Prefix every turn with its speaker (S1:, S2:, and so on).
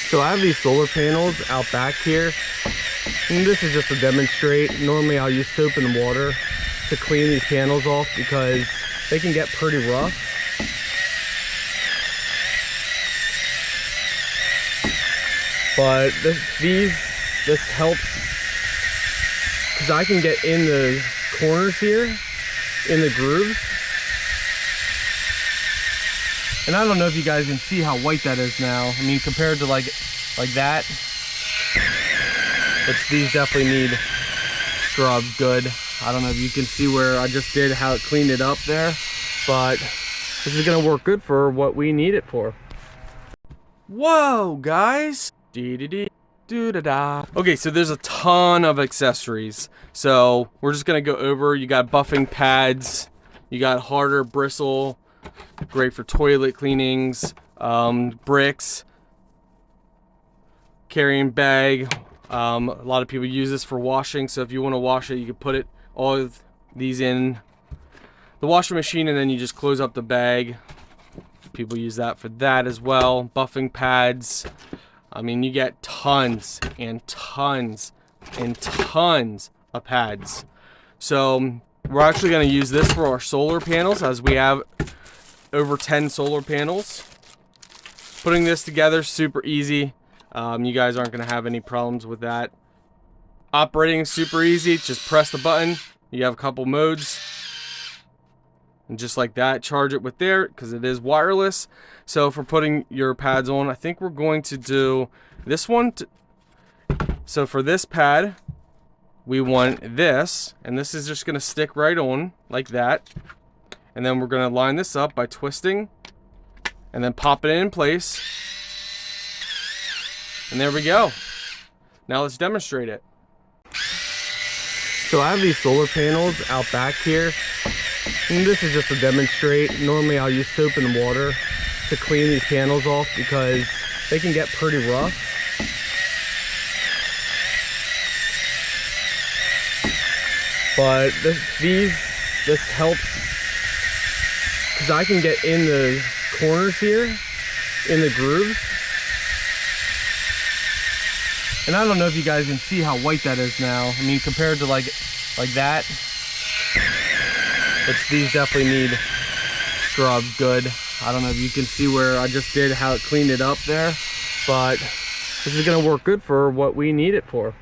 S1: So I have these solar panels out back here, and this is just to demonstrate. Normally I'll use soap and water to clean these panels off because they can get pretty rough. But this helps because I can get in the corners here, in the grooves. And I don't know if you guys can see how white that is now. I mean, compared to like that, but these definitely need scrubbed good. I don't know if you can see where I just did how it cleaned it up there, but this is gonna work good for what we need it for. Whoa, guys! Okay, so there's a ton of accessories. So we're just gonna go over. You got buffing pads, you got harder bristle, great for toilet cleanings, bricks, carrying bag. A lot of people use this for washing, so if you want to wash it, you can put all of these in the washing machine and then you just close up the bag. People use that for that as well. Buffing pads. I mean, you get tons and tons and tons of pads. So we're actually going to use this for our solar panels, as we have over 10 solar panels. Putting this together is super easy. You guys aren't going to have any problems with that. Operating is super easy. Just press the button. You have a couple modes. And just like that, charge it with there because it is wireless. So for putting your pads on, I think we're going to do this one. So for this pad, we want this, and this is just going to stick right on like that. And then we're going to line this up by twisting and then pop it in place. And there we go. Now let's demonstrate it. So I have these solar panels out back here, and this is just to demonstrate. Normally I'll use soap and water to clean these panels off because they can get pretty rough. But this helps because I can get in the corners here, in the grooves. And I don't know if you guys can see how white that is now. I mean, compared to like that, but these definitely need scrubbed good. I don't know if you can see where I just did how it cleaned it up there, but this is gonna work good for what we need it for.